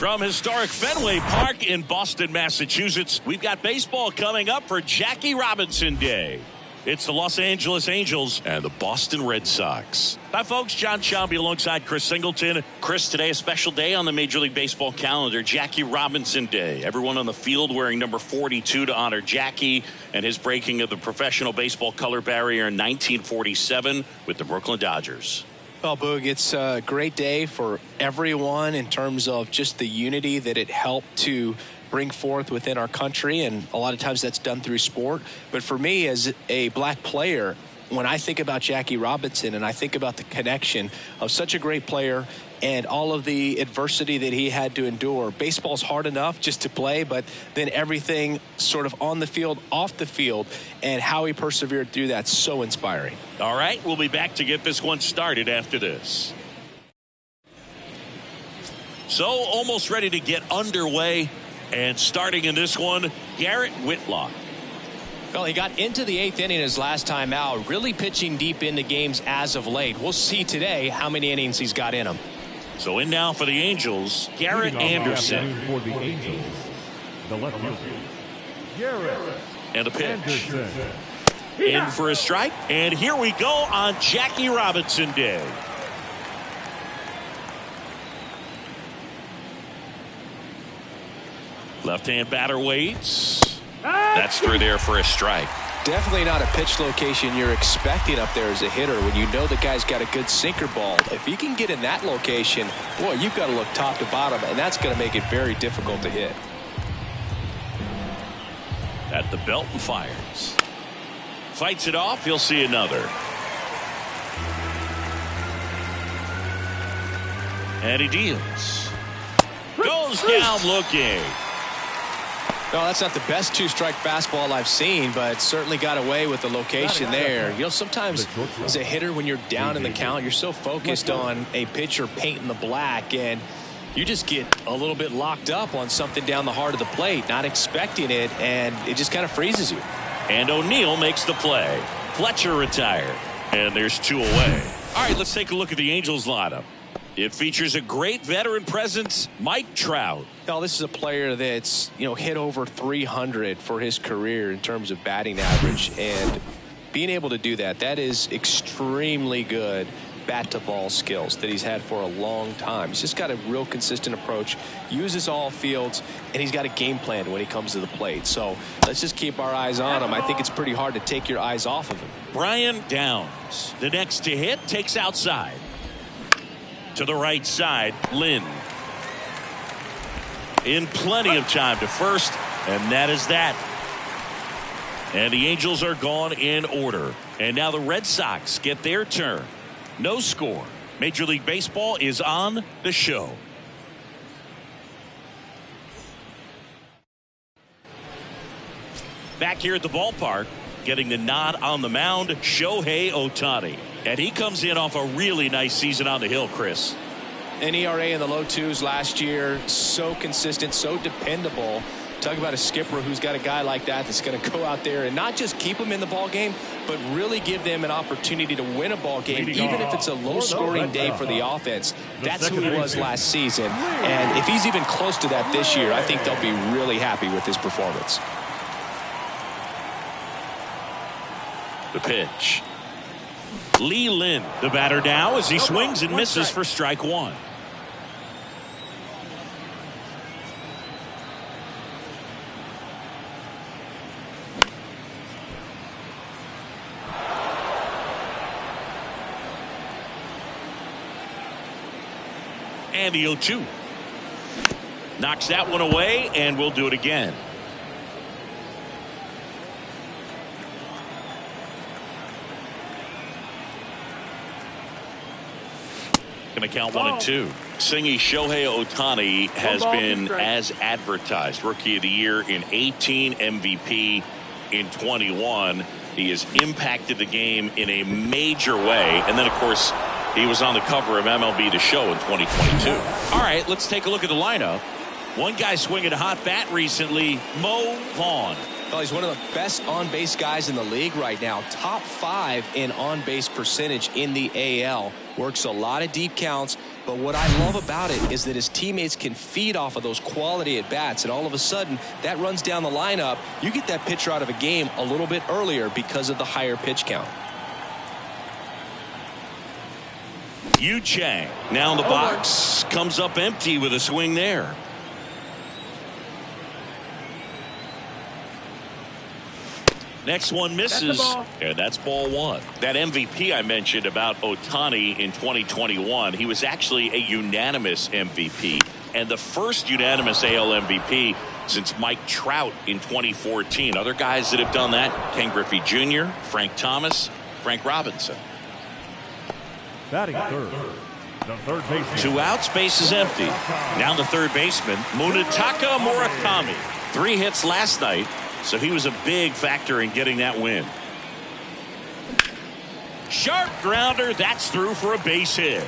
From historic Fenway Park in Boston, Massachusetts, we've got baseball coming up for Jackie Robinson Day. It's the Los Angeles Angels and the Boston Red Sox. Hi, folks. John Schaumby alongside Chris Singleton. Chris, today a special day on the Major League Baseball calendar, Jackie Robinson Day. Everyone on the field wearing number 42 to honor Jackie and his breaking of the professional baseball color barrier in 1947 with the Brooklyn Dodgers. Well, Boog, it's a great day for everyone in terms of just the unity that it helped to bring forth within our country, and a lot of times that's done through sport. But for me, as a black player, when I think about Jackie Robinson and I think about the connection of such a great player and all of the adversity that he had to endure, baseball's hard enough just to play, but then everything sort of on the field, off the field, and how he persevered through that, so inspiring. All right, we'll be back to get this one started after this. So almost ready to get underway. And starting in this one, Garrett Whitlock. Well, he got into the 8th inning his last time out, really pitching deep into games as of late. We'll see today how many innings he's got in him. So in now for the Angels, Garrett Anderson. For the Angels, the left fielder, Garrett And a pitch. Anderson. In for a strike. And here we go on Jackie Robinson Day. Left-hand batter waits. That's through there for a strike. Definitely not a pitch location you're expecting up there as a hitter when you know the guy's got a good sinker ball. If you can get in that location, boy, you've got to look top to bottom, and that's going to make it very difficult to hit. At the belt and fires. Fights it off. He'll see another. And he deals. Goes down looking. No, that's not the best two-strike fastball I've seen, but certainly got away with the location there. You know, sometimes as a hitter, when you're down in the count, you're so focused on a pitcher painting the black, and you just get a little bit locked up on something down the heart of the plate, not expecting it, and it just kind of freezes you. And O'Neill makes the play. Fletcher retired, and there's 2 away. All right, let's take a look at the Angels lineup. It features a great veteran presence, Mike Trout. Now, this is a player that's, hit over 300 for his career in terms of batting average, and being able to do that, that is extremely good bat to ball skills that he's had for a long time. He's just got a real consistent approach, uses all fields, and he's got a game plan when he comes to the plate. So let's just keep our eyes on him. I think it's pretty hard to take your eyes off of him. Brian Downs, the next to hit, takes outside. To the right side, Lynn. In plenty of time to first, and that is that. And the Angels are gone in order. And now the Red Sox get their turn. No score. Major League Baseball is on the show. Back here at the ballpark, getting the nod on the mound, Shohei Ohtani. And he comes in off a really nice season on the hill, Chris. An ERA in the low 2s last year, so consistent, so dependable. Talk about a skipper who's got a guy like that that's going to go out there and not just keep them in the ball game, but really give them an opportunity to win a ball game, even if it's a low-scoring day for the offense. That's who he was last season. And if he's even close to that this year, I think they'll be really happy with his performance. The pitch. Lee Lynn, the batter now as he swings and misses for strike 1. And the 0-2. Knocks that one away, and we'll do it again. Going to count 1 and 2. Singy, Shohei Ohtani has been as advertised. Rookie of the Year in 18, MVP in 21. He has impacted the game in a major way. And then, of course, he was on the cover of MLBTheShow in 2022. All right, let's take a look at the lineup. One guy swinging a hot bat recently, Mo Vaughn. Well, he's one of the best on-base guys in the league right now. Top 5 in on-base percentage in the AL. Works a lot of deep counts, But what I love about it is that his teammates can feed off of those quality at-bats, and all of a sudden, that runs down the lineup. You get that pitcher out of a game a little bit earlier because of the higher pitch count. Yu Chang now in the box, comes up empty with a swing there. Next one misses, and that's ball one. That MVP I mentioned about Ohtani in 2021, he was actually a unanimous MVP, and the first unanimous AL MVP since Mike Trout in 2014. Other guys that have done that: Ken Griffey Jr., Frank Thomas, Frank Robinson. Batting third, the third baseman. 2 outs, base is empty. Now the third baseman, Munetaka Murakami. 3 hits last night, so he was a big factor in getting that win. Sharp grounder, that's through for a base hit.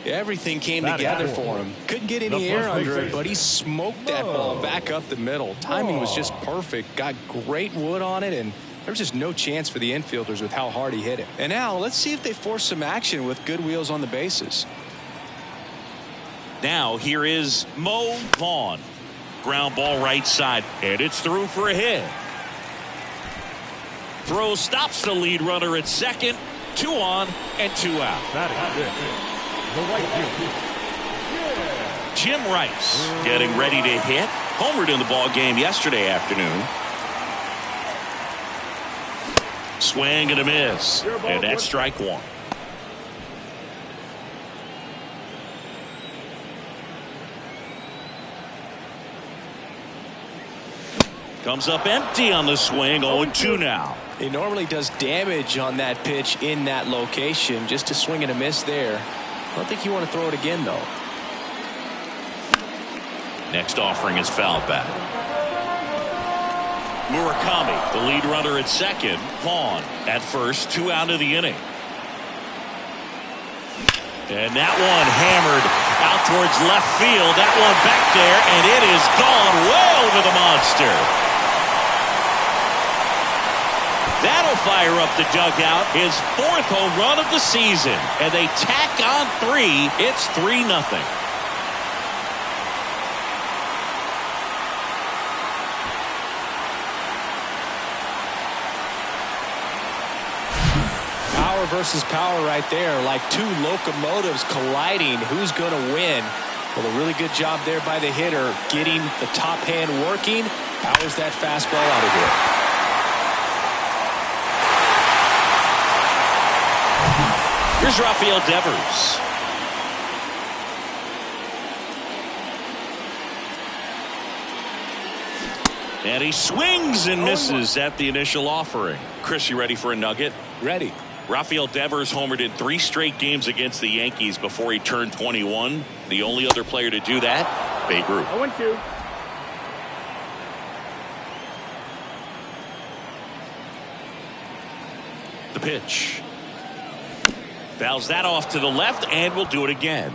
Everything came together for him. Couldn't get any air under it, but he smoked that ball back up the middle. Timing was just perfect. Got great wood on it, and there was just no chance for the infielders with how hard he hit it. And now let's see if they force some action with good wheels on the bases. Now here is Mo Vaughn. Ground ball right side, and it's through for a hit. Throw stops the lead runner at second. 2 on and 2 out. Batting fifth, the right field. Jim Rice getting ready to hit. Homered in the ball game yesterday afternoon. Swing and a miss, and that's strike one. Comes up empty on the swing. 0-2 now. He normally does damage on that pitch in that location. Just a swing and a miss there. I don't think you want to throw it again, though. Next offering is foul back. Murakami, the lead runner at second. Vaughn at first. 2 out of the inning. And that one hammered out towards left field. That one back there, and it is gone way over the monster. That'll fire up the dugout. His 4th home run of the season. And they tack on 3. It's 3-0. Power versus power right there. Like 2 locomotives colliding. Who's going to win? Well, a really good job there by the hitter. Getting the top hand working. Powers that fastball out of here. Here's Rafael Devers. And he swings and misses at the initial offering. Chris, you ready for a nugget? Ready. Rafael Devers homered in 3 straight games against the Yankees before he turned 21. The only other player to do that, Babe Ruth. 0-2. The pitch. Fouls that off to the left, and we'll do it again.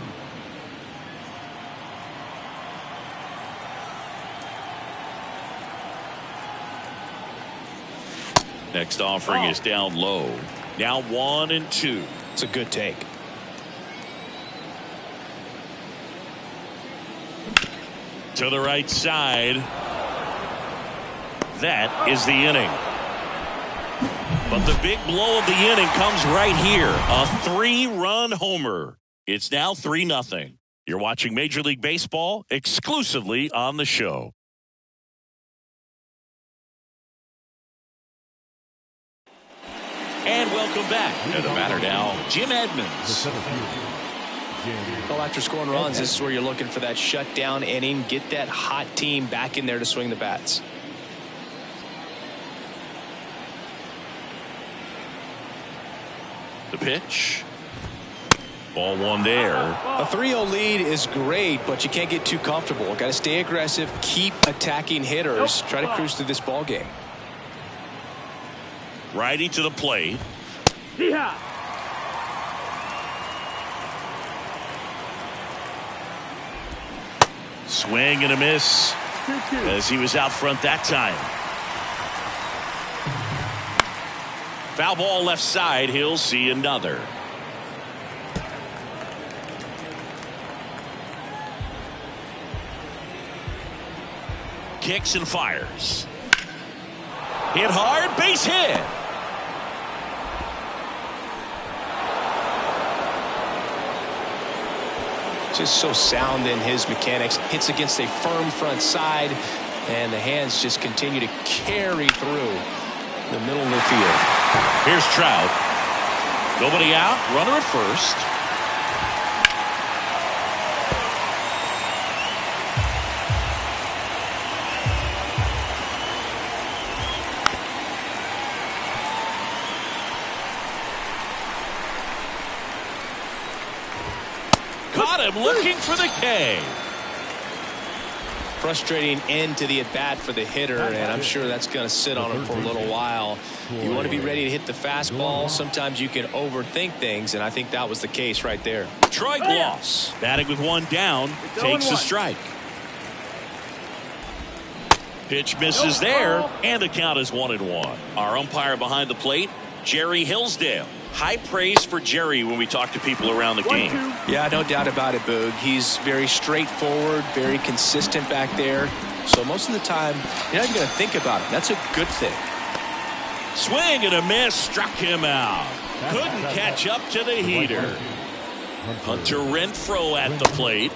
Next offering is down low. Now 1-2. It's a good take. To the right side. That is the inning. But the big blow of the inning comes right here. A 3-run homer. It's now 3-0. You're watching Major League Baseball exclusively on the show. And welcome back. To the batter now, Jim Edmonds. Well, after scoring runs, this is where you're looking for that shutdown inning. Get that hot team back in there to swing the bats. The pitch. Ball 1 there. A 3-0 lead is great, but you can't get too comfortable. Got to stay aggressive, keep attacking hitters, try to cruise through this ball game. Righty to the plate. Yeah. Swing and a miss as he was out front that time. Foul ball left side. He'll see another. Kicks and fires. Hit hard, base hit. Just so sound in his mechanics. Hits against a firm front side, and the hands just continue to carry through the middle of the field. Here's Trout. Nobody out. Runner at first. Caught him looking for the K. Frustrating end to the at-bat for the hitter, and I'm sure that's going to sit on him for a little while. You want to be ready to hit the fastball. Sometimes you can overthink things, and I think that was the case right there. Troy Gloss batting with one down, takes a strike. Pitch misses there, and the count is 1-1. Our umpire behind the plate, Jerry Hillsdale. High praise for Jerry when we talk to people around the game. Yeah, no doubt about it, Boog. He's very straightforward, very consistent back there. So most of the time, you're not even going to think about it. That's a good thing. Swing and a miss, struck him out. Couldn't catch up to the heater. Hunter Renfroe at the plate.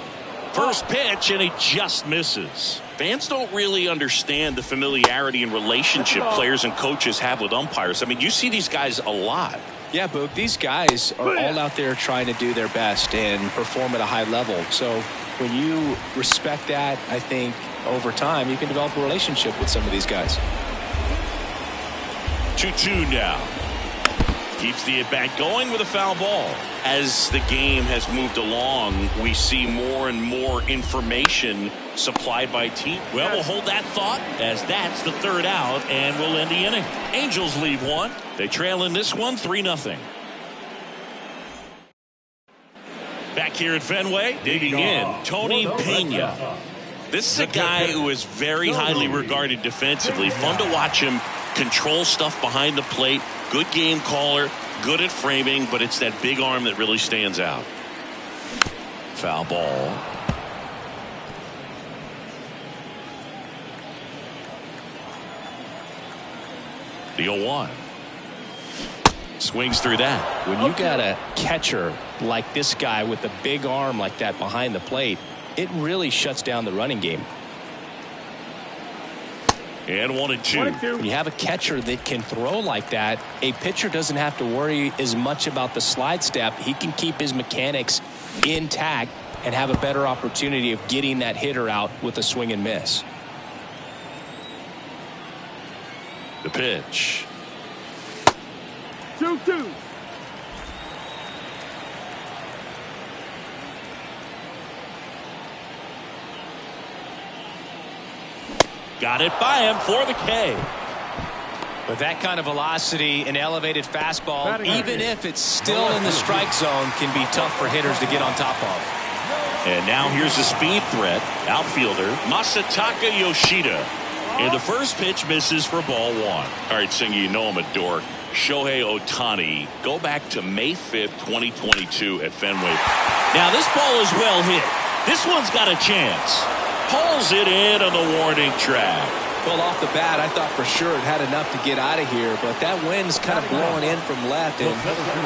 First pitch, and he just misses. Fans don't really understand the familiarity and relationship players and coaches have with umpires. I mean, you see these guys a lot. Yeah, Boog, these guys are all out there trying to do their best and perform at a high level. So when you respect that, I think over time you can develop a relationship with some of these guys. 2-2 now. Keeps the at-bat going with a foul ball. As the game has moved along, we see more and more information supplied by team. Well, we'll hold that thought as that's the third out, and we'll end the inning. Angels leave one. They trail in this one 3-0. Back here at Fenway, digging in, Tony Pena. This is a guy who is very highly regarded defensively. Fun to watch him control stuff behind the plate. Good game caller, good at framing, but it's that big arm that really stands out. Foul ball. The 0-1. Swings through that. When you got a catcher like this guy with a big arm like that behind the plate, it really shuts down the running game. And 1-2. When you have a catcher that can throw like that, a pitcher doesn't have to worry as much about the slide step. He can keep his mechanics intact and have a better opportunity of getting that hitter out with a swing and miss. The pitch. 2-2. Got it by him for the K. With that kind of velocity, an elevated fastball, even if it's still in the strike zone, can be tough for hitters to get on top of. And now here's a speed threat. Outfielder Masataka Yoshida. And the first pitch misses for ball one. All right, Singy, you know I'm a dork. Shohei Ohtani. Go back to May 5th, 2022 at Fenway. Now this ball is well hit. This one's got a chance. Pulls it in on the warning track. Well, off the bat, I thought for sure it had enough to get out of here, but that wind's kind of blowing in from left, and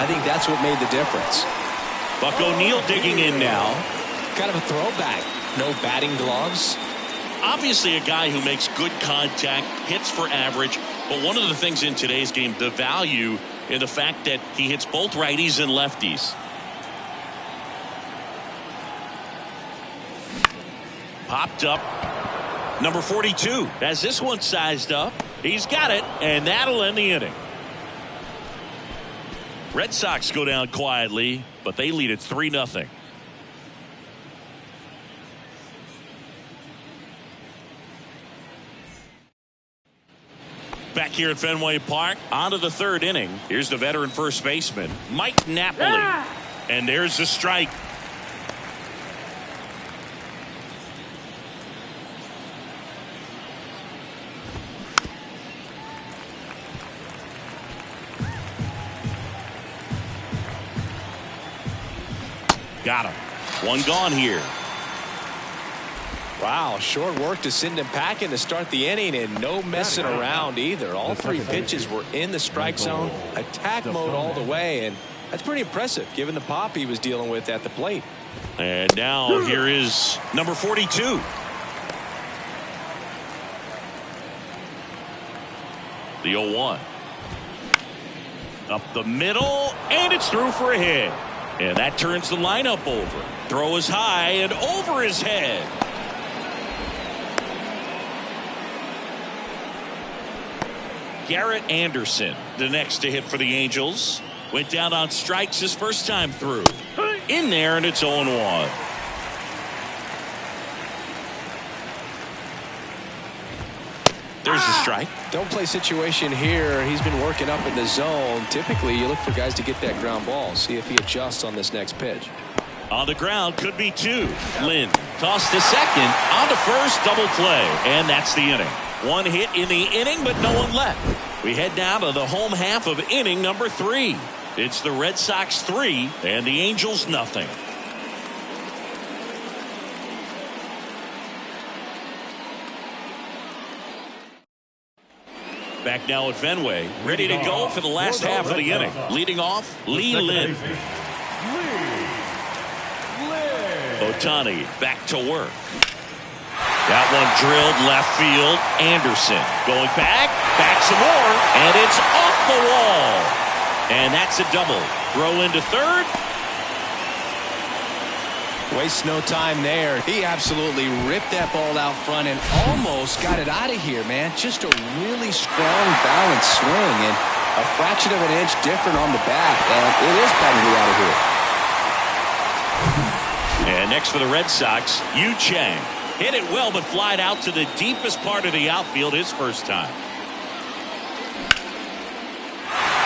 I think that's what made the difference. Buck O'Neil digging in now. Kind of a throwback. No batting gloves. Obviously a guy who makes good contact, hits for average, but one of the things in today's game, the value in the fact that he hits both righties and lefties. Popped up. Number 42. As this one sized up, he's got it, and that'll end the inning. Red Sox go down quietly, but they lead it 3-0. Back here at Fenway Park, on to the third inning. Here's the veteran first baseman, Mike Napoli. And there's the strike. Got him. One gone here. Wow, short work to send him packing to start the inning, and no messing around either. All three pitches were in the strike zone, attack mode all the way, and that's pretty impressive given the pop he was dealing with at the plate. And now here is number 42. The 0-1. Up the middle, and it's through for a hit. And that turns the lineup over. Throw is high and over his head. Garrett Anderson, the next to hit for the Angels. Went down on strikes his first time through. In there, and it's 0-1. There's the strike. Don't play situation here. He's been working up in the zone. Typically, you look for guys to get that ground ball. See if he adjusts on this next pitch. On the ground, could be two. Lynn tossed to second, on to first, double play, and that's the inning. One hit in the inning, but no one left. We head down to the home half of inning number 3. It's the Red Sox 3 and the Angels nothing. Back now at Fenway, ready to go for the last half of the inning. Leading off, Lee Lynn. Ohtani back to work. That one drilled left field. Anderson going back some more, and it's off the wall. And that's a double. Throw into third. Wastes no time there. He absolutely ripped that ball out front and almost got it out of here, man. Just a really strong balanced swing and a fraction of an inch different on the bat, and it is probably out of here. And next for the Red Sox, Yu Chang. Hit it well, but flied out to the deepest part of the outfield his first time.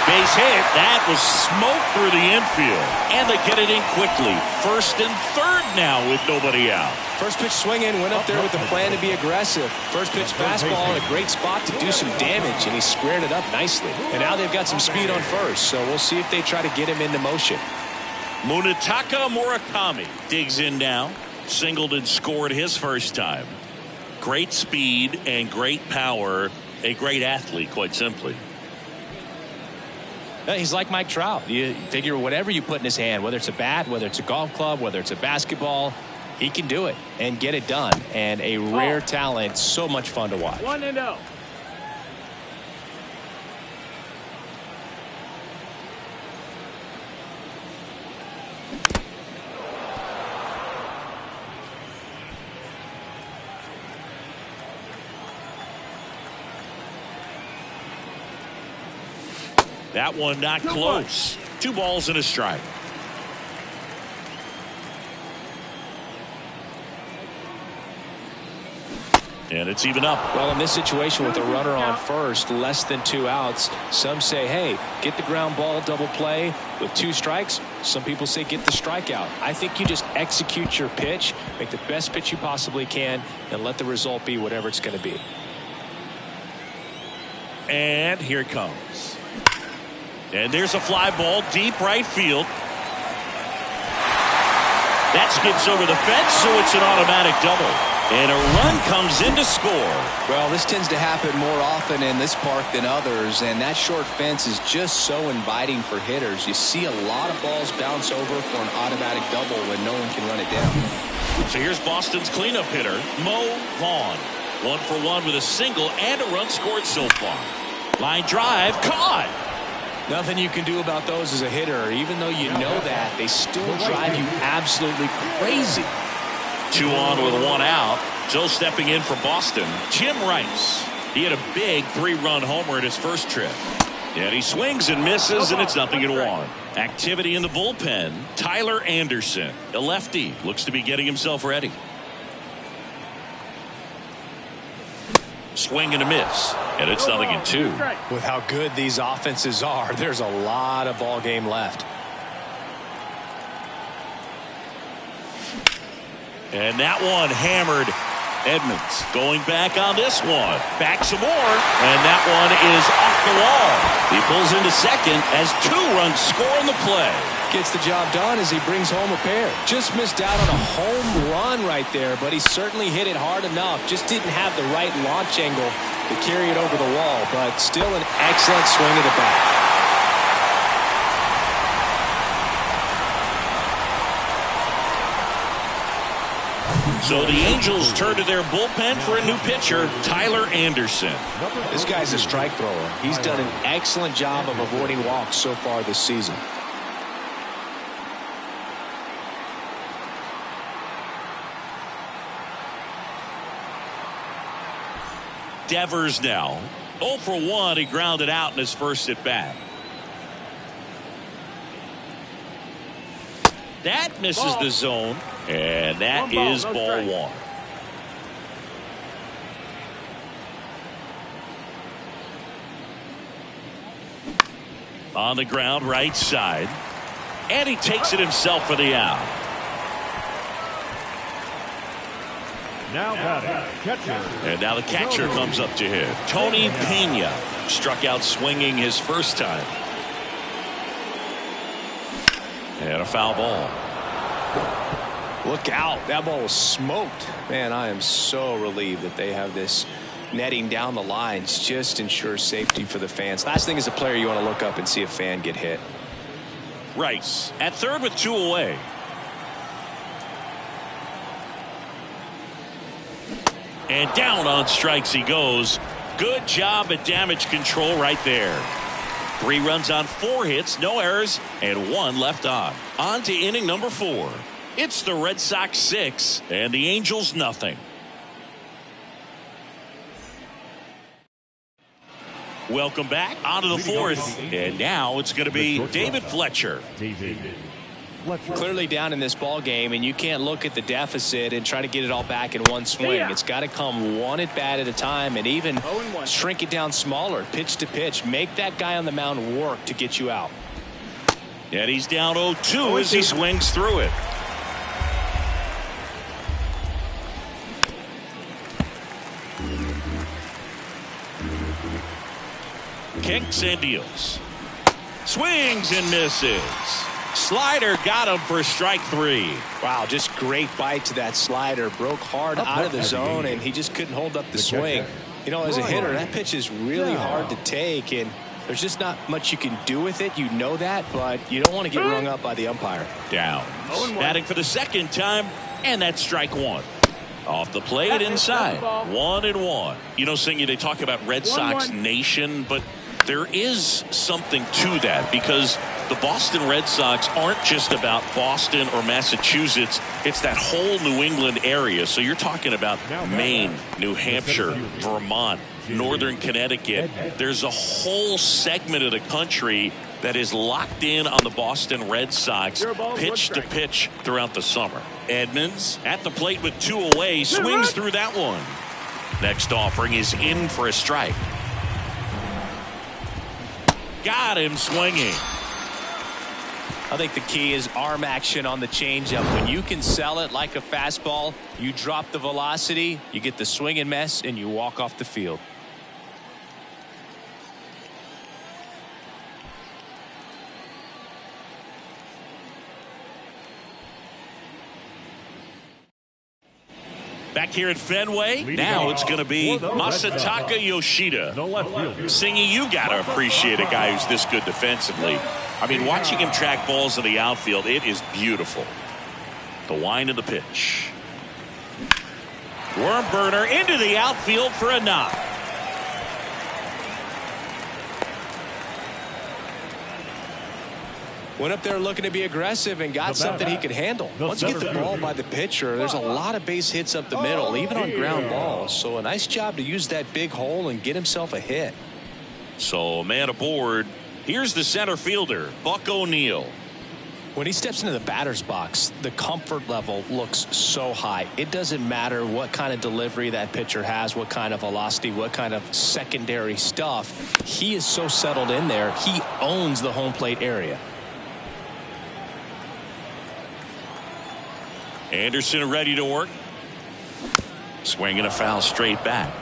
Base hit. That was smoke through the infield. And they get it in quickly. First and third now with nobody out. First pitch swinging, went up there with the plan to be aggressive. First pitch fastball in a great spot to do some damage, and he squared it up nicely. And now they've got some speed on first, so we'll see if they try to get him into motion. Munetaka Murakami digs in now. Singled and scored his first time. Great speed and great power. A great athlete, quite simply. He's like Mike Trout. You figure whatever you put in his hand, whether it's a bat, whether it's a golf club, whether it's a basketball, he can do it and get it done. And a rare talent, so much fun to watch. 1-0. That one not close. 2 balls and a strike. And it's even up. Well, in this situation with a runner on first, less than 2 outs, some say, hey, get the ground ball, double play with 2 strikes. Some people say get the strikeout. I think you just execute your pitch, make the best pitch you possibly can, and let the result be whatever it's going to be. And here it comes. And there's a fly ball deep right field. That skips over the fence, so it's an automatic double. And a run comes in to score. Well, this tends to happen more often in this park than others, and that short fence is just so inviting for hitters. You see a lot of balls bounce over for an automatic double when no one can run it down. So here's Boston's cleanup hitter, Mo Vaughn. 1 for 1 with a single and a run scored so far. Line drive, caught. Nothing you can do about those as a hitter. Even though you know that, they still drive you absolutely crazy. 2 on with 1 out. Still stepping in for Boston, Jim Rice. He had a big 3-run homer at his first trip. And he swings and misses, and it's 0-1. Activity in the bullpen. Tyler Anderson, a lefty, looks to be getting himself ready. Swing and a miss, and it's 0-2. With how good these offenses are, there's a lot of ball game left. And that one hammered Edmonds going back on this one. Back some more. And that one is off the wall. He pulls into second as 2 runs score on the play. Gets the job done as he brings home a pair. Just missed out on a home run right there, but he certainly hit it hard enough. Just didn't have the right launch angle to carry it over the wall, but still an excellent swing of the bat. So the Angels turn to their bullpen for a new pitcher, Tyler Anderson. This guy's a strike thrower. He's done an excellent job of avoiding walks so far this season. Devers now. 0 for 1. He grounded out in his first at bat. That misses the zone. And that is ball 1. On the ground, right side. And he takes it himself for the out. Now catcher. And now the catcher comes up to hit. Tony Pena struck out swinging his first time. And a foul ball. Look out. That ball was smoked. Man, I am so relieved that they have this netting down the lines. Just ensures safety for the fans. Last thing as a player, you want to look up and see a fan get hit. Rice at third with 2 away. And down on strikes he goes. Good job at damage control right there. 3 runs on 4 hits, no errors, and 1 left on. On to inning number 4. It's the Red Sox 6 and the Angels nothing. Welcome back onto the 4th, and now it's going to be David Fletcher. Clearly down in this ball game, and you can't look at the deficit and try to get it all back in one swing. It's got to come one at bat at a time, and even shrink it down smaller, pitch to pitch. Make that guy on the mound work to get you out. And he's down 0-2 as he swings through it. Kicks and deals. Swings and misses. Slider got him for strike 3. Wow, just great bite to that slider. Broke hard out of the zone, and he just couldn't hold up the swing. You know, as a hitter, that pitch is really hard to take, and there's just not much you can do with it. You know that, but you don't want to get rung up by the umpire. Down. Batting for the second time, and that's strike 1. Off the plate inside. 1-1. You know, Singy, they talk about Red Sox Nation, but there is something to that because the Boston Red Sox aren't just about Boston or Massachusetts. It's that whole New England area. So you're talking about Maine, New Hampshire, Vermont, Northern Connecticut. There's a whole segment of the country that is locked in on the Boston Red Sox pitch to pitch throughout the summer. Edmonds at the plate with 2 away, swings through that one. Next offering is in for a strike. Got him swinging. I think the key is arm action on the changeup. When you can sell it like a fastball, you drop the velocity, you get the swing and miss, and you walk off the field. Back here at Fenway, now it's going to be Masataka Yoshida. Singy, you got to appreciate a guy who's this good defensively. I mean, watching him track balls in the outfield, it is beautiful. The wind of the pitch. Worm burner into the outfield for a knock. Went up there looking to be aggressive and got something he could handle. Once you get the ball by the pitcher, there's a lot of base hits up the middle, even on ground balls. So a nice job to use that big hole and get himself a hit. So a man aboard. Here's the center fielder, Buck O'Neil. When he steps into the batter's box, the comfort level looks so high. It doesn't matter what kind of delivery that pitcher has, what kind of velocity, what kind of secondary stuff. He is so settled in there. He owns the home plate area. Anderson ready to work. Swing and a foul straight back.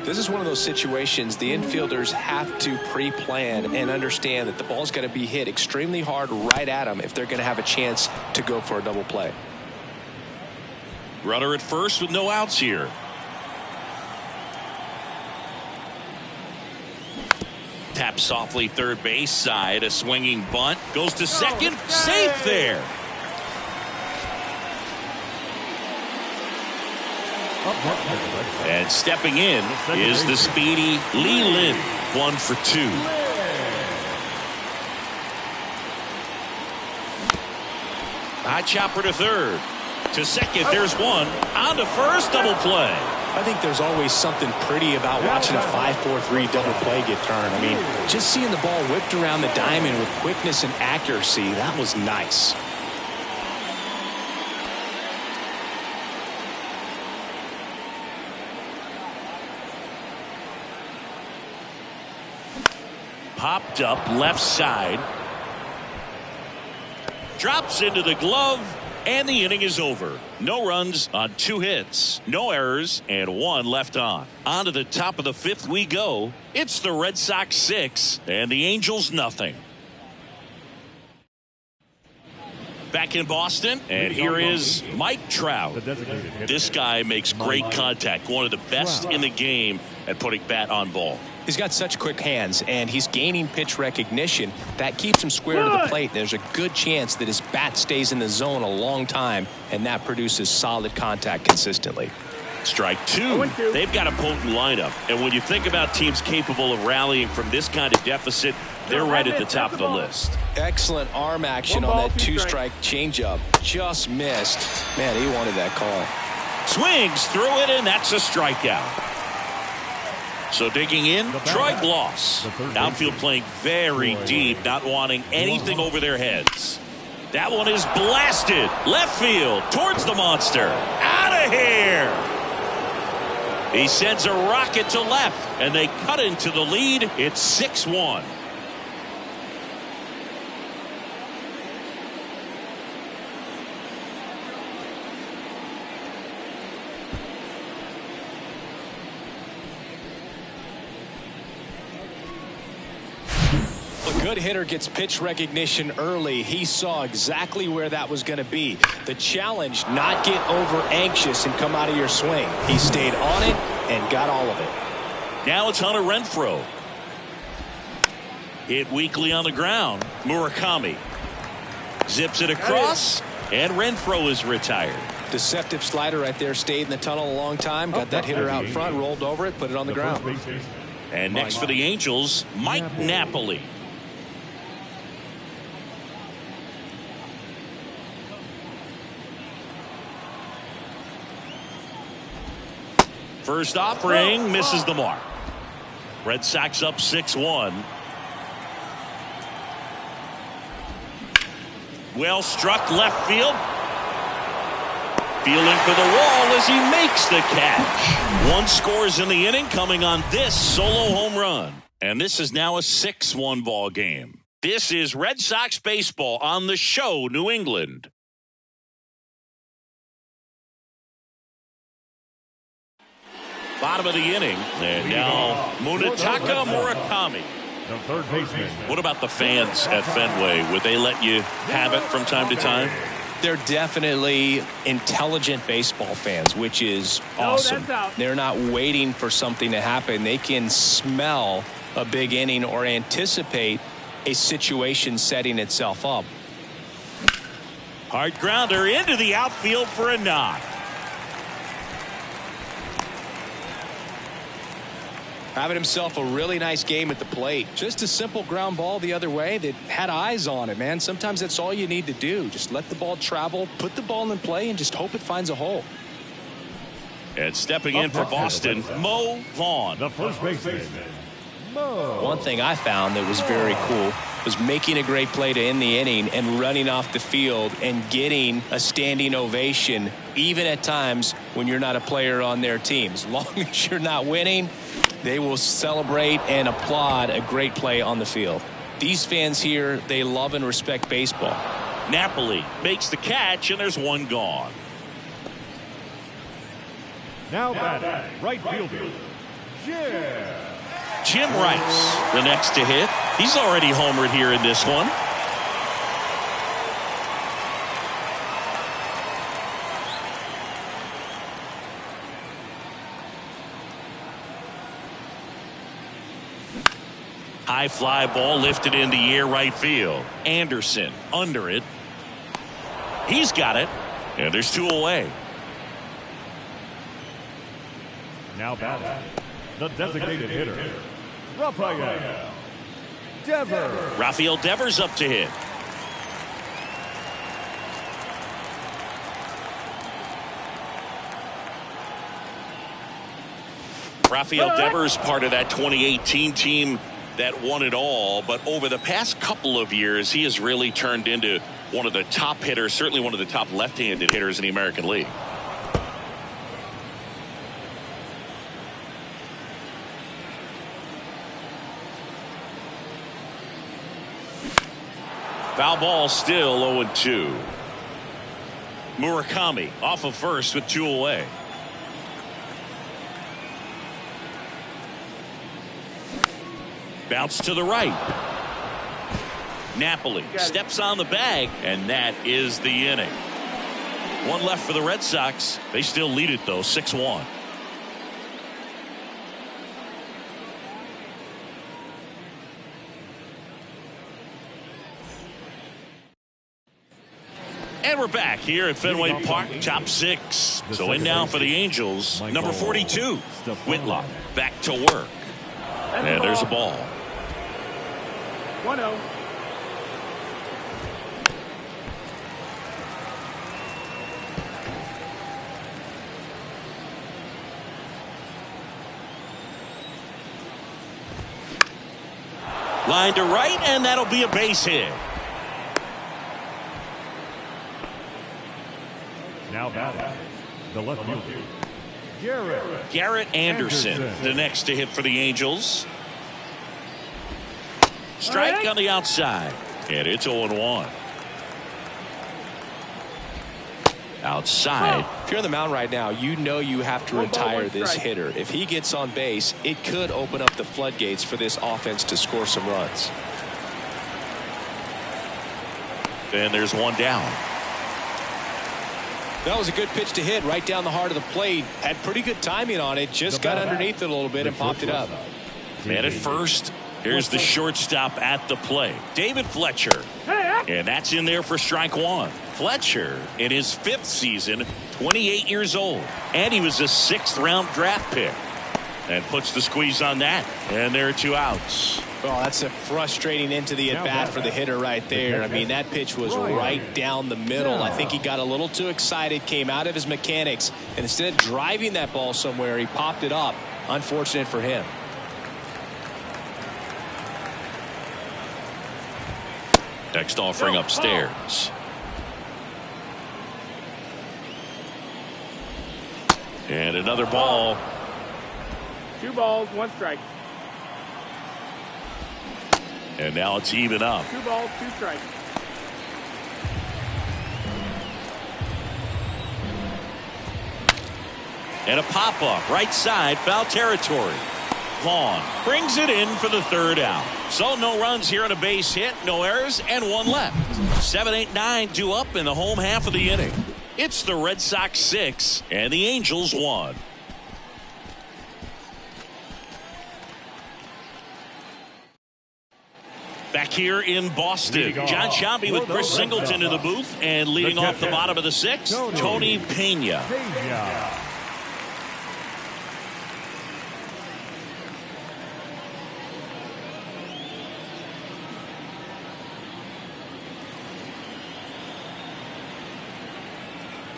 This is one of those situations the infielders have to pre-plan and understand that the ball's got to be hit extremely hard right at them if they're going to have a chance to go for a double play. Runner at first with no outs here. Tap softly third base side. A swinging bunt. Goes to second. Safe there. And stepping in is the speedy Lee Lin. 1 for 2. High chopper to third. To second, there's one. On to first, double play. I think there's always something pretty about watching a 5-4-3 double play get turned. I mean, just seeing the ball whipped around the diamond with quickness and accuracy, that was nice. Popped up left side. Drops into the glove. And the inning is over. No runs on 2 hits, no errors, and 1 left on. On to the top of the 5th we go. It's the Red Sox 6 and the Angels nothing. Back in Boston, and here is Mike Trout. This guy makes great contact. One of the best in the game at putting bat on ball. He's got such quick hands, and he's gaining pitch recognition. That keeps him square to the plate. There's a good chance that his bat stays in the zone a long time, and that produces solid contact consistently. Strike 2. They've got a potent lineup, and when you think about teams capable of rallying from this kind of deficit, they're right at the top of the list. Excellent arm action on that 2-strike changeup. Just missed. Man, he wanted that call. Swings through it, and that's a strikeout. So digging in, Troy Gloss. Outfield playing very deep, not wanting anything over their heads. That one is blasted. Left field towards the monster. Out of here. He sends a rocket to left, and they cut into the lead. It's 6-1. Good hitter gets pitch recognition early. He saw exactly where that was going to be. The challenge, not get over anxious and come out of your swing. He stayed on it and got all of it. Now it's Hunter Renfroe. Hit weakly on the ground. Murakami zips it across, and Renfroe is retired. Deceptive slider right there. Stayed in the tunnel a long time. Got that hitter out front, rolled over it, put it on the ground. And next for the Angels, Mike Napoli. First offering misses the mark. Red Sox up 6-1. Well struck left field. Fielding for the wall as he makes the catch. 1 scores in the inning coming on this solo home run. And this is now a 6-1 ball game. This is Red Sox baseball on the show, New England. Bottom of the inning, and now Munetaka Murakami. The third baseman. What about the fans at Fenway? Would they let you have it from time to time? They're definitely intelligent baseball fans, which is awesome. They're not waiting for something to happen. They can smell a big inning or anticipate a situation setting itself up. Hard grounder into the outfield for a knock. Having himself a really nice game at the plate. Just a simple ground ball the other way that had eyes on it, man. Sometimes that's all you need to do. Just let the ball travel, put the ball in play, and just hope it finds a hole. And stepping in for Boston, Mo Vaughn. The first baseman. One thing I found that was very cool was making a great play to end the inning and running off the field and getting a standing ovation, even at times when you're not a player on their team. As long as you're not winning, they will celebrate and applaud a great play on the field. These fans here, they love and respect baseball. Napoli makes the catch, and there's one gone. Now batting, right fielder, Jim Rice, the next to hit. He's already homered here in this one. High fly ball lifted in the air right field. Anderson under it. He's got it. And there's 2 away. Now batting, the designated hitter, Rafael Devers. Rafael Devers up to hit. Rafael Devers, part of that 2018 team that won it all, but over the past couple of years he has really turned into one of the top hitters, certainly one of the top left-handed hitters in the American League. Foul ball, still 0-2. Murakami off of first with 2 away. Bounce to the right. Napoli steps on the bag, and that is the inning. 1 left for the Red Sox. They still lead it, though, 6-1. And we're back here at Fenway Park, top 6. So in now for the Angels, number 42, Whitlock, back to work. And there's a ball. 1-0. Line to right, and that'll be a base hit. Now batting, the left fielder, Garrett Anderson, the next to hit for the Angels. Strike on the outside, and it's 0-1. Outside. If you're on the mound right now, you know you have to retire this hitter. If he gets on base, it could open up the floodgates for this offense to score some runs. And there's 1 down. That was a good pitch to hit right down the heart of the plate. Had pretty good timing on it. Just got underneath it a little bit and popped it up. Man at first. Here's the shortstop at the plate, David Fletcher. And that's in there for strike 1. Fletcher in his 5th season, 28 years old. And he was a 6th round draft pick. And puts the squeeze on that. And there are 2 outs. Well, that's a frustrating into the at-bat for the hitter right there. I mean, that pitch was right down the middle. I think he got a little too excited, came out of his mechanics, and instead of driving that ball somewhere, he popped it up. Unfortunate for him. Next offering upstairs. And another ball. 2 balls, 1 strike. And now it's even up. 2 balls, 2 strikes. And a pop-up right side, foul territory. Vaughn brings it in for the 3rd out. So no runs here on a base hit, no errors, and 1 left. 7, 8, 9 due up in the home half of the inning. It's the Red Sox 6 and the Angels 1. Back here in Boston, John Sciambi with Chris Singleton in the booth, and leading off the bottom of the 6th, Tony Pena.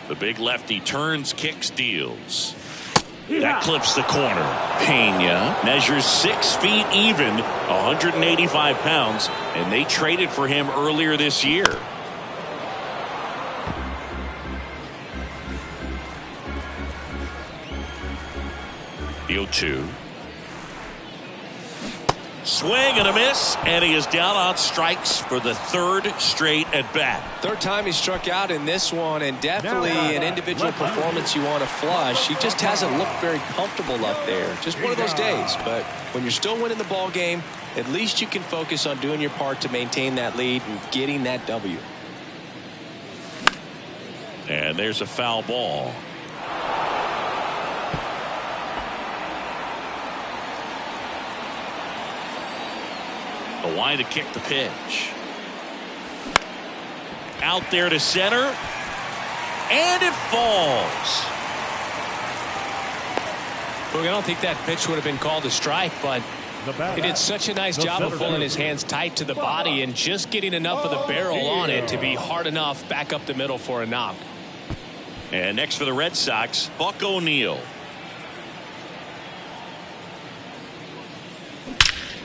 The big lefty turns, kicks, deals. That clips the corner. Pena measures 6 feet even, 185 pounds, and they traded for him earlier this year. The 0-2. Swing and a miss, and he is down on strikes for the third straight at bat. Third time he struck out in this one, and definitely an individual performance you want to flush. He just hasn't looked very comfortable up there. Just one of those days. But when you're still winning the ball game, at least you can focus on doing your part to maintain that lead and getting that W. And there's a foul ball. A line to kick the pitch. Out there to center. And it falls. Look, I don't think that pitch would have been called a strike, but he did such a nice job of pulling his hands tight to the body and just getting enough of the barrel on it to be hard enough back up the middle for a knock. And next for the Red Sox, Buck O'Neil.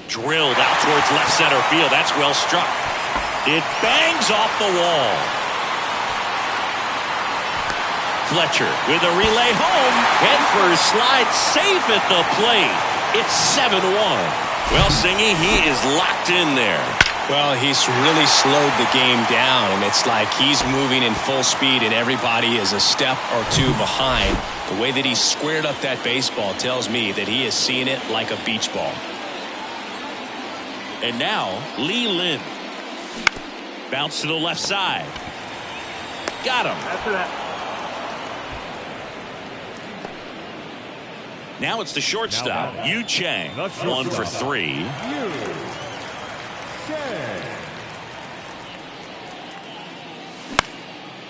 Drilled out towards left center field. That's well struck. It bangs off the wall. Fletcher with a relay home. Head first, slide safe at the plate. It's 7-1. Well, Singy, he is locked in there. Well, he's really slowed the game down, and it's like he's moving in full speed and everybody is a step or two behind. The way that he squared up that baseball tells me that he is seeing it like a beach ball. And now, Lee Lin. Bounce to the left side. Got him. After that. Now it's the shortstop, Yu Chang. 1 for 3.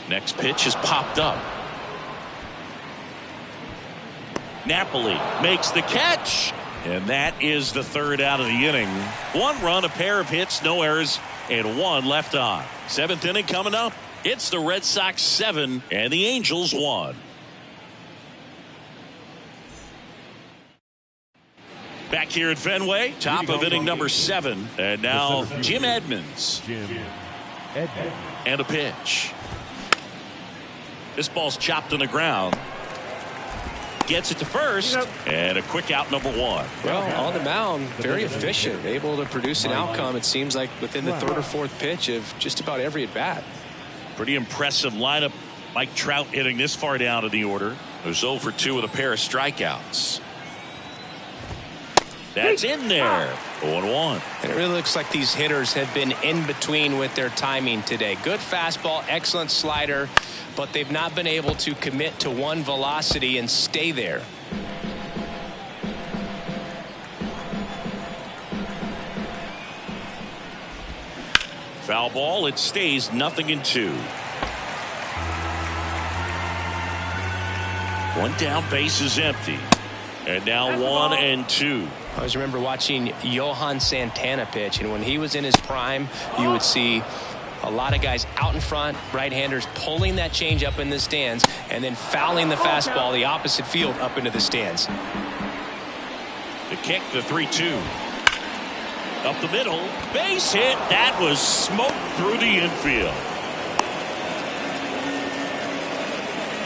Next pitch is popped up. Napoli makes the catch. And that is the third out of the inning. 1 run, a pair of hits, no errors, and 1 left on. 7th inning coming up. It's the Red Sox 7 and the Angels 1. Back here at Fenway, top of inning number 7. And now Jim Edmonds. And a pitch. This ball's chopped on the ground. Gets it to first, and a quick out, number 1. Well, on the mound, very efficient, able to produce an outcome, it seems like, within the 3rd or 4th pitch of just about every at-bat. Pretty impressive lineup. Mike Trout hitting this far down in the order. There's 0 for 2 with a pair of strikeouts. That's in there. 0-1. And it really looks like these hitters have been in between with their timing today. Good fastball, excellent slider, but they've not been able to commit to one velocity and stay there. Foul ball. It stays 0-2. 1 down, base is empty. And now 1-2. I always remember watching Johan Santana pitch, and when he was in his prime, you would see a lot of guys out in front, right-handers pulling that change up in the stands and then fouling the fastball the opposite field up into the stands. The kick, the 3-2. Up the middle, base hit. That was smoked through the infield.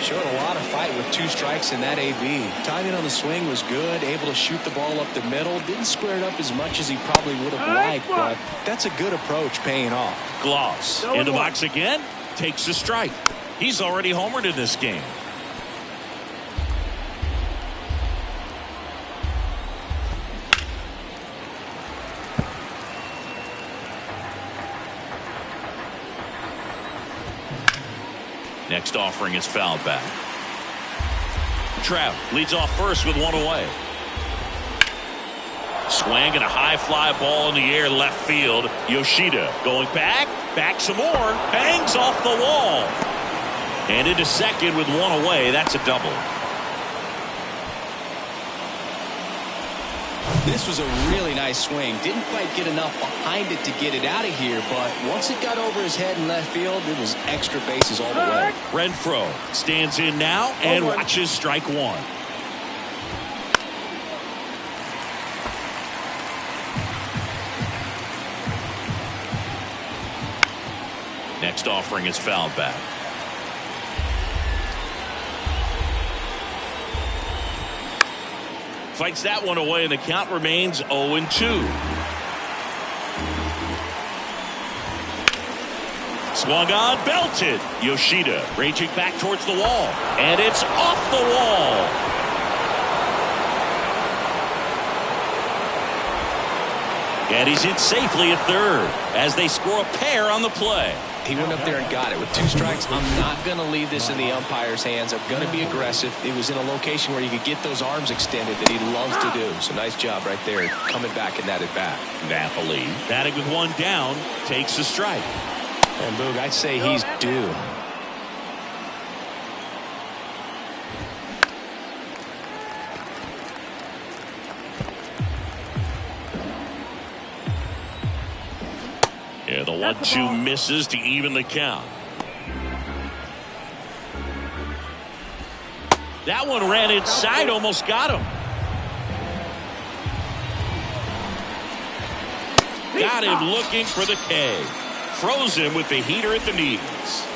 Showed a lot of fight with 2 strikes in that AB. Timing on the swing was good, able to shoot the ball up the middle. Didn't square it up as much as he probably would have liked, but that's a good approach paying off. Gloss in the box again, takes a strike. He's already homered in this game. Next offering is fouled back. Trout leads off first with 1 away. Swing and a high fly ball in the air left field. Yoshida going back some more, bangs off the wall. And into second with 1 away. That's a double. This was a really nice swing. Didn't quite get enough behind it to get it out of here, but once it got over his head in left field, it was extra bases all the way. Renfroe stands in now and watches strike 1. Next offering is fouled back. Fights that one away, and the count remains 0-2. Swung on, belted. Yoshida raging back towards the wall. And it's off the wall. And he's in safely at third as they score a pair on the play. He went up there and got it. With 2 strikes, I'm not going to leave this in the umpire's hands. I'm going to be aggressive. It was in a location where you could get those arms extended that he loves to do. So nice job right there coming back in that at bat. Napoli, batting with 1 down, takes the strike. And Boog, I'd say he's due. Yeah, the 1-2 misses to even the count. That one ran inside, almost got him. Got him looking for the K. Froze him with the heater at the knees.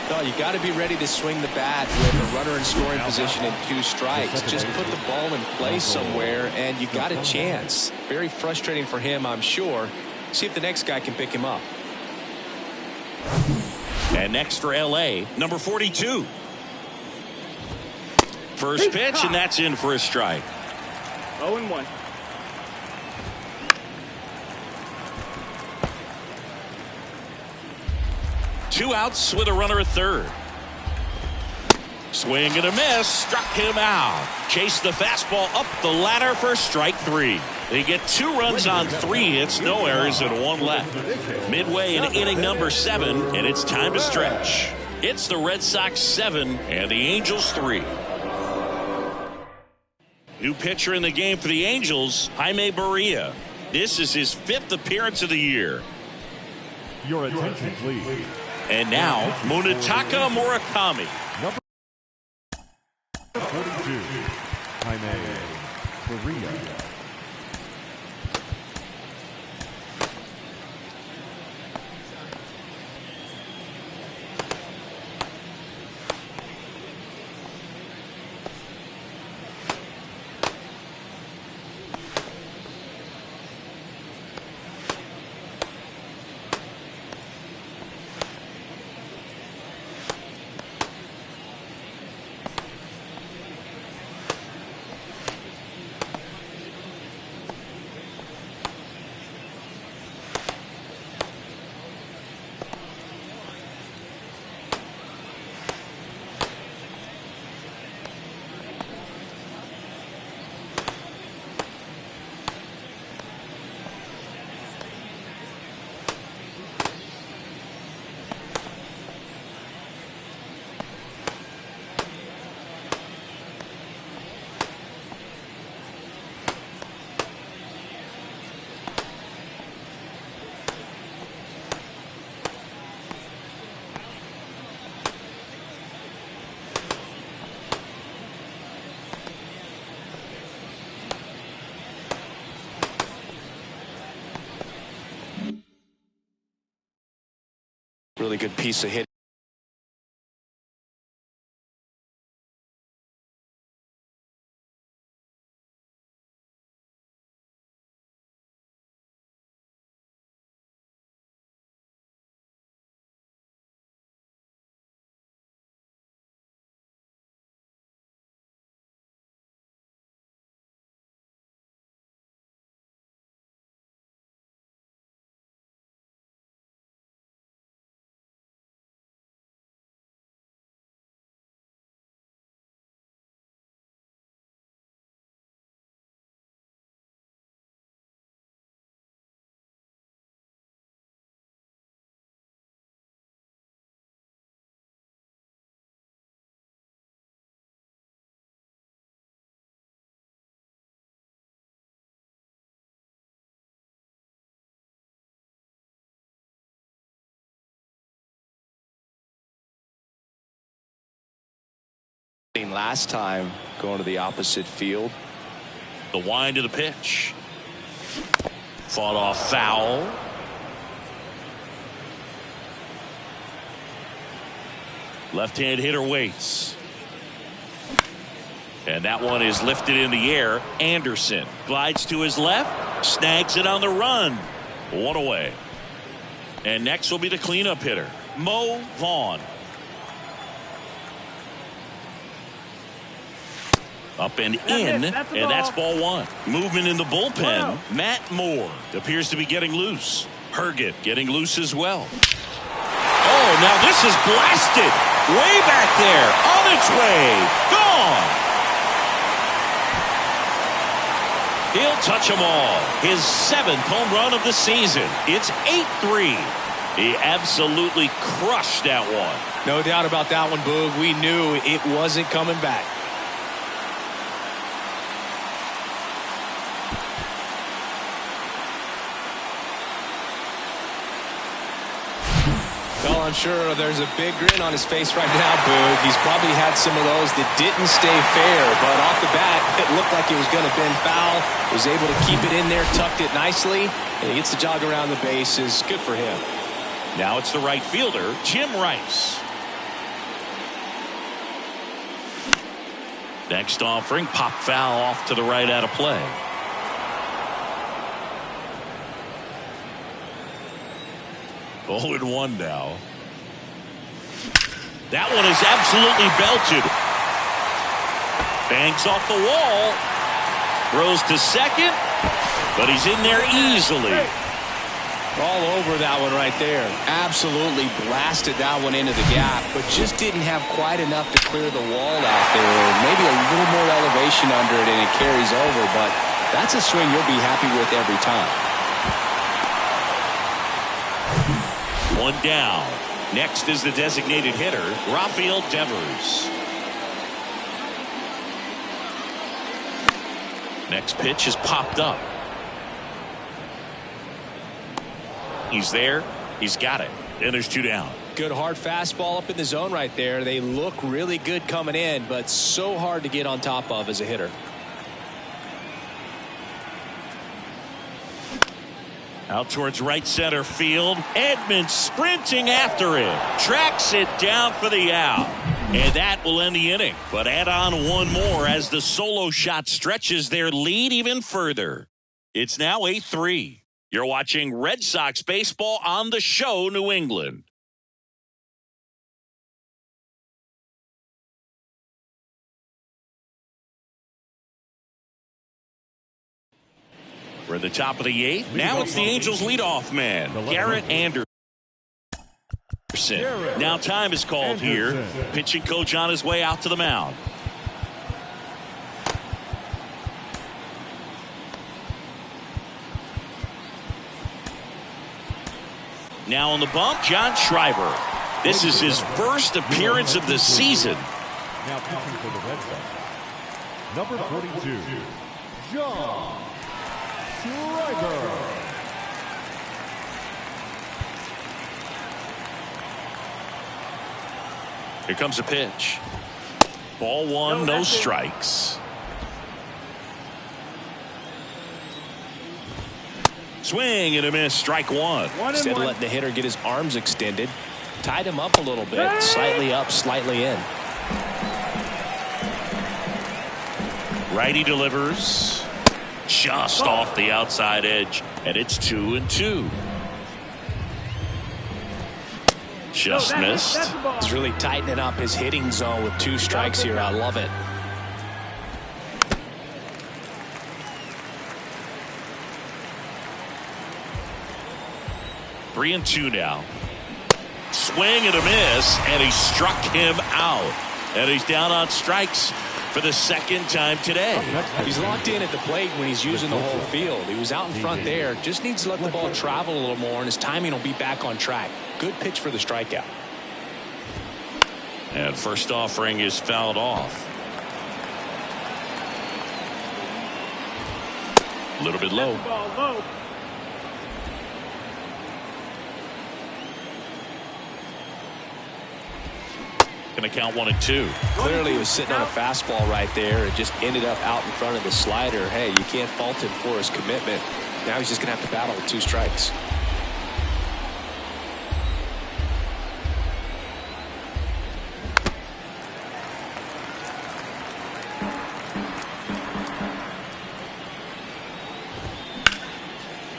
No, you got to be ready to swing the bat with a runner in scoring position and 2 strikes. Just put the ball in play somewhere, and you got a chance. Very frustrating for him, I'm sure. See if the next guy can pick him up. And next for LA, number 42. First pitch, and that's in for a strike. 0-1. Two outs with a runner at third. Swing and a miss, struck him out. Chased the fastball up the ladder for strike 3. They get 2 runs on 3 hits, no errors, and 1 left. Midway in inning number 7, and it's time to stretch. It's the Red Sox 7 and the Angels 3. New pitcher in the game for the Angels, Jaime Barria. This is his 5th appearance of the year. Your attention, please. And now, Munetaka Murakami. Number 42, Jaime Barria. Really good piece of hit. Last time going to the opposite field. The wind of the pitch. Fought off foul. Left-hand hitter waits. And that one is lifted in the air. Anderson glides to his left, snags it on the run. 1 away. And next will be the cleanup hitter, Mo Vaughn. Up and in, and that's ball one. Movement in the bullpen. Matt Moore appears to be getting loose. Herget getting loose as well. Oh, now this is blasted. Way back there. On its way. Gone. He'll touch them all. His 7th home run of the season. It's 8-3. He absolutely crushed that one. No doubt about that one, Boog. We knew it wasn't coming back. Well, I'm sure there's a big grin on his face right now, Boog. He's probably had some of those that didn't stay fair, but off the bat, it looked like it was going to bend foul. Was able to keep it in there, tucked it nicely, and he gets the jog around the bases. Good for him. Now it's the right fielder, Jim Rice. Next offering, pop foul off to the right out of play. Oh, and 1 now. That one is absolutely belted. Banks off the wall. Throws to second, but he's in there easily. All over that one right there. Absolutely blasted that one into the gap, but just didn't have quite enough to clear the wall out there. Maybe a little more elevation under it and it carries over, but that's a swing you'll be happy with every time. 1 down. Next is the designated hitter, Rafael Devers. Next pitch is popped up. He's there. He's got it. And there's 2 down. Good hard fastball up in the zone right there. They look really good coming in, but so hard to get on top of as a hitter. Out towards right center field. Edmonds sprinting after it. Tracks it down for the out. And that will end the inning. But add on 1 more as the solo shot stretches their lead even further. It's now 8-3. You're watching Red Sox baseball on the show, New England. We're at the top of the 8th. Now it's the Angels leadoff man, Garrett Anderson. Now time is called here. Pitching coach on his way out to the mound. Now on the bump, John Schreiber. This is his first appearance of the season. Now pitching for the Red Sox, number 42, John Schreiber. Here comes a pitch. Ball 1, no strikes. Swing and a miss, strike 1. Instead of letting the hitter get his arms extended, tied him up a little bit, slightly up, slightly in. Righty delivers just off the outside edge, and it's 2-2. Just missed. He's really tightening up his hitting zone with 2 strikes here. I love it. Three and 2 now. Swing and a miss, and he struck him out. And he's down on strikes for the 2nd time today. He's locked in at the plate when he's using the whole field. He was out in front there. Just needs to let the ball travel a little more, and his timing will be back on track. Good pitch for the strikeout. And first offering is fouled off. A little bit low. Going to count 1 and 2. Clearly he was sitting on a fastball right there. It just ended up out in front of the slider. Hey, you can't fault him for his commitment. Now he's just going to have to battle with 2 strikes.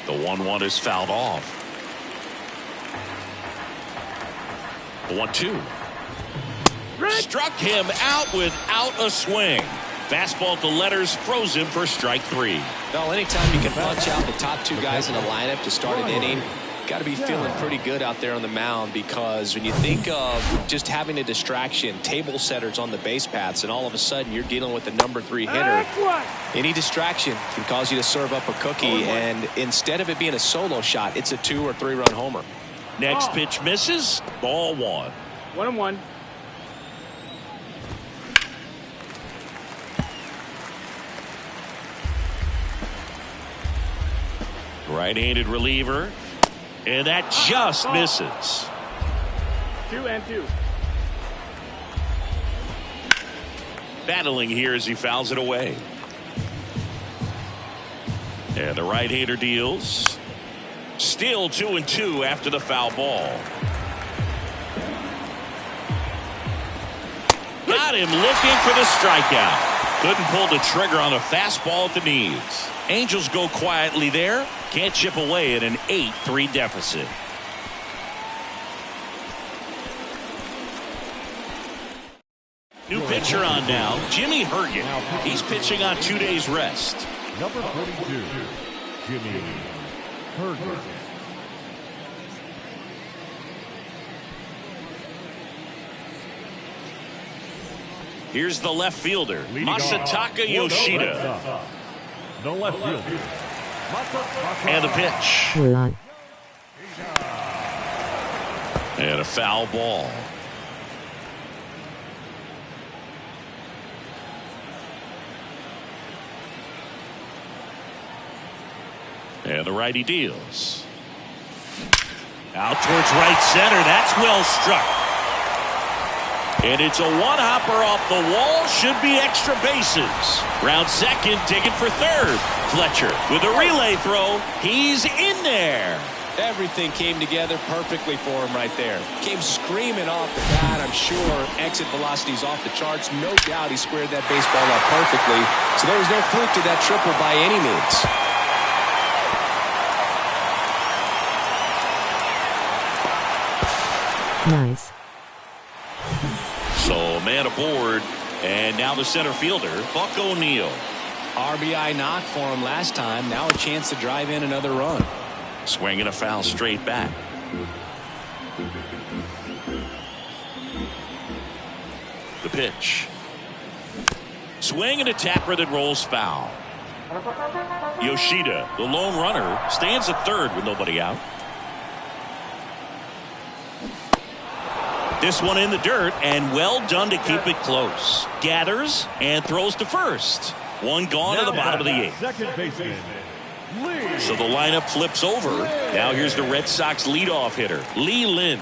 The 1-1 is fouled off. 1-2. Struck him out without a swing. Fastball to letters throws him for strike 3. Well, anytime you can punch out the top 2 guys in the lineup to start an inning, got to be feeling pretty good out there on the mound, because when you think of just having a distraction, table setters on the base paths, and all of a sudden you're dealing with the number 3 hitter, any distraction can cause you to serve up a cookie, and instead of it being a solo shot, it's a 2 or 3 run homer. Next pitch misses. Ball 1. 1-1. Right-handed reliever. And that just misses. 2-2. Battling here as he fouls it away. And the right-hander deals. Still 2-2 after the foul ball. Got him looking for the strikeout. Couldn't pull the trigger on a fastball at the knees. Angels go quietly there. Can't chip away at an 8-3 deficit. New pitcher on now, Jimmy Hergen. He's pitching on 2 days rest. Number 42, Jimmy Hergen. Here's the left fielder, Masataka Yoshida. The left fielder, And the pitch. And a foul ball. And the righty deals. Out towards right center. That's well struck. And it's a one-hopper off the wall. Should be extra bases. Round second, digging for third. Fletcher with a relay throw. He's in there. Everything came together perfectly for him right there. Came screaming off the bat. I'm sure exit velocity's off the charts. No doubt he squared that baseball up perfectly. So there was no fluke to that triple by any means. Nice. So man aboard, and now the center fielder, Buck O'Neil. RBI knock for him last time. Now a chance to drive in another run. Swinging a foul straight back. The pitch. Swing and a tapper that rolls foul. Yoshida, the lone runner, stands at third with nobody out. This one in the dirt, and well done to keep it close. Gathers and throws to first. One gone to the bottom of the eighth. Second baseman, Lee. So the lineup flips over. Now here's the Red Sox leadoff hitter, Lee Lin.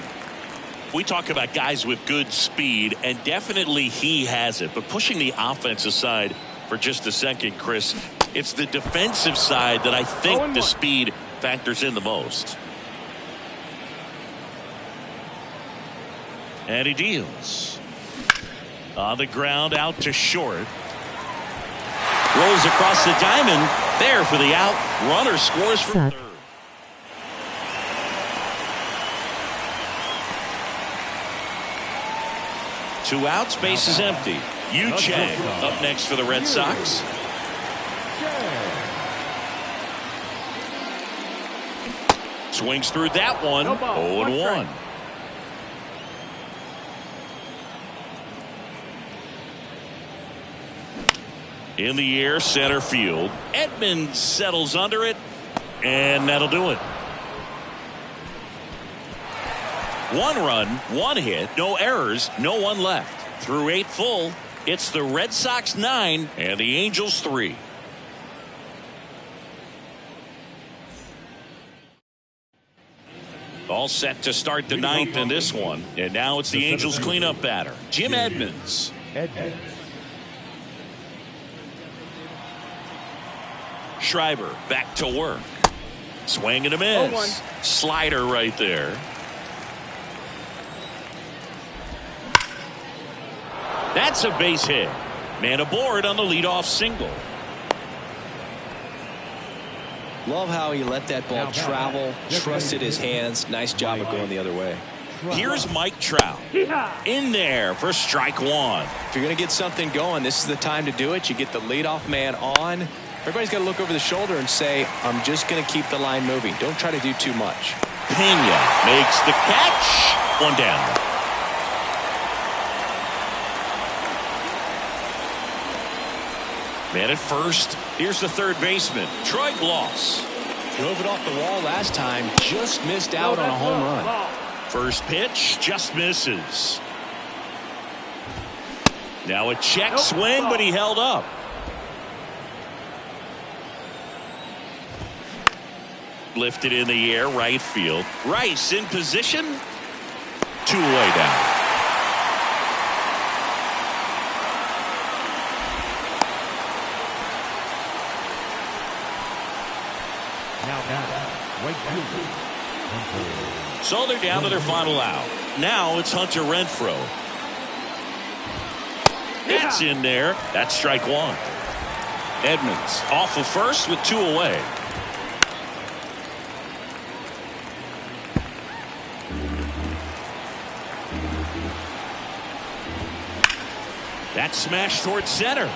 We talk about guys with good speed, and definitely he has it. But pushing the offense aside for just a second, Chris, it's the defensive side that I think the speed factors in the most. And he deals. On the ground, out to short. Rolls across the diamond. There for the out. Runner scores for third. 2 outs, base is empty. Yu Chang up next for the Red Sox. Swings through that one. 0-1. In the air, center field. Edmonds settles under it, and that'll do it. 1 run, 1 hit, no errors, no one left. Through 8 full, it's the Red Sox 9 and the Angels 3. All set to start the 9th in this one, and now it's the Angels cleanup batter, Jim Edmonds. Schreiber back to work. Swing and a miss. Slider right there. That's a base hit. Man aboard on the leadoff single. Love how he let that ball travel, trusted his hands. Nice job of going the other way. Here's Mike Trout. In there for strike one. If you're going to get something going, this is the time to do it. You get the leadoff man on. Everybody's got to look over the shoulder and say, I'm just going to keep the line moving. Don't try to do too much. Pena makes the catch. One down. Man at first. Here's the third baseman, Troy Gloss. Drove it off the wall last time. Just missed out on a home run. First pitch just misses. Now a check swing, but he held up. Lifted in the air, right field. Rice in position. 2 away down. Now, right fielder. So they're down to their final out. Now it's Hunter Renfroe. That's in there. That's strike one. Edmonds off of first with 2 away. That smash towards center.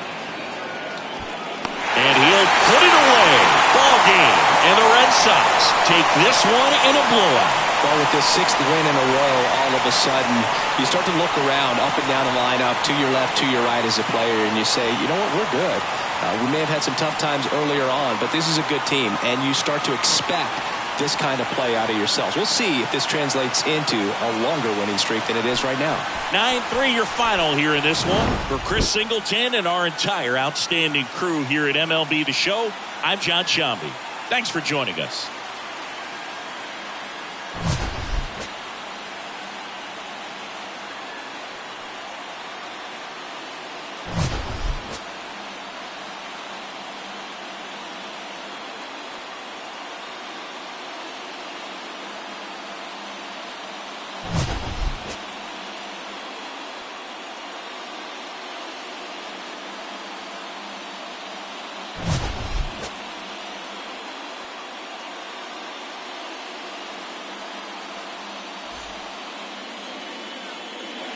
And he'll put it away. Ball game. And the Red Sox take this one in a blowout. Well, with this 6th win in a row, all of a sudden, you start to look around, up and down the lineup, to your left, to your right as a player, and you say, you know what, we're good. We may have had some tough times earlier on, but this is a good team, and you start to expect this kind of play out of yourselves. We'll see if this translates into a longer winning streak than it is right now. 9-3 your final here in this one. For Chris Singleton and our entire outstanding crew here at MLB The Show, I'm John Shambi. Thanks for joining us.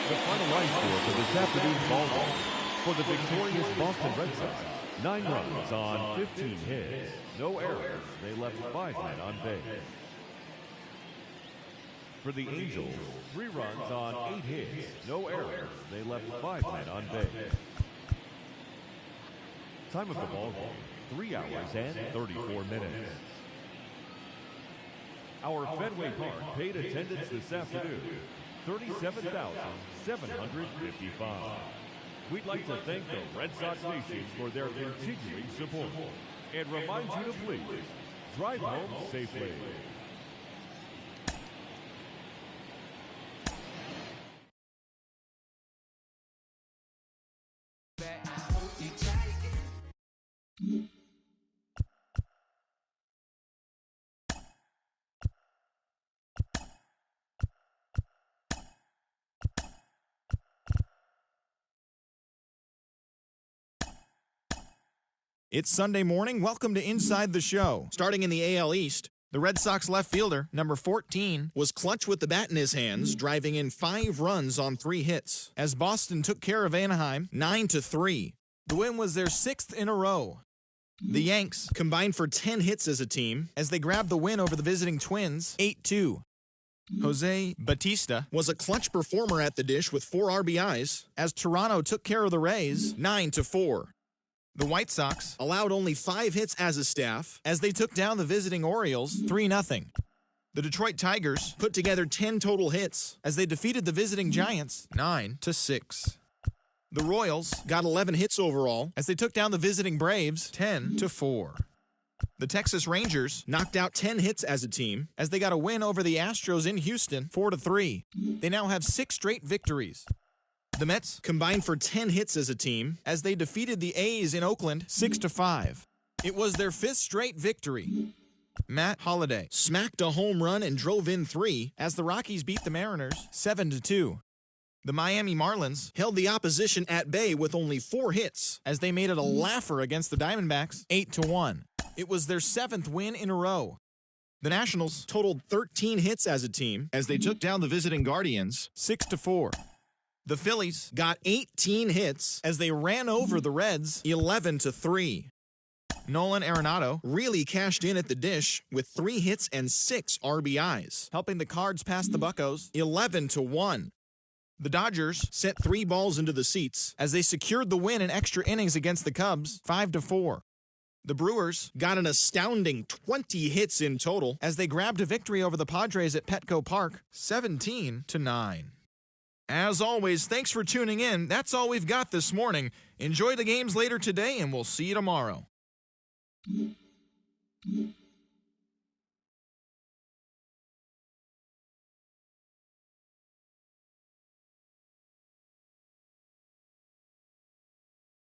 The final line score for this afternoon's ball game. For the victorious Boston Red Sox, 9 runs on 15 hits, no errors. They left 5 men on base. For the Angels, 3 runs on 8 hits, no errors. They left 5 men on base. Time of the ball game, 3 hours and 34 minutes. Our Fenway Park paid attendance this afternoon, 37,755. We'd like to thank the Red Sox Nation for their continuing support and remind you to please drive home safely. It's Sunday morning. Welcome to Inside the Show. Starting in the AL East, the Red Sox left fielder, number 14, was clutch with the bat in his hands, driving in 5 runs on 3 hits, as Boston took care of Anaheim 9-3. The win was their 6th in a row. The Yanks combined for 10 hits as a team, as they grabbed the win over the visiting Twins 8-2. Jose Bautista was a clutch performer at the dish with 4 RBIs, as Toronto took care of the Rays 9-4. The White Sox allowed only 5 hits as a staff as they took down the visiting Orioles 3-0. The Detroit Tigers put together 10 total hits as they defeated the visiting Giants 9-6. The Royals got 11 hits overall as they took down the visiting Braves 10-4. The Texas Rangers knocked out 10 hits as a team as they got a win over the Astros in Houston 4-3. They now have 6 straight victories. The Mets combined for 10 hits as a team as they defeated the A's in Oakland 6-5. It was their 5th straight victory. Matt Holliday smacked a home run and drove in 3 as the Rockies beat the Mariners 7-2. The Miami Marlins held the opposition at bay with only 4 hits as they made it a laugher against the Diamondbacks 8-1. It was their 7th win in a row. The Nationals totaled 13 hits as a team as they took down the visiting Guardians 6-4. The Phillies got 18 hits as they ran over the Reds 11-3. Nolan Arenado really cashed in at the dish with 3 hits and 6 RBIs, helping the Cards pass the Buccos 11-1. The Dodgers sent 3 balls into the seats as they secured the win in extra innings against the Cubs 5-4. The Brewers got an astounding 20 hits in total as they grabbed a victory over the Padres at Petco Park 17-9. As always, thanks for tuning in. That's all we've got this morning. Enjoy the games later today, and we'll see you tomorrow.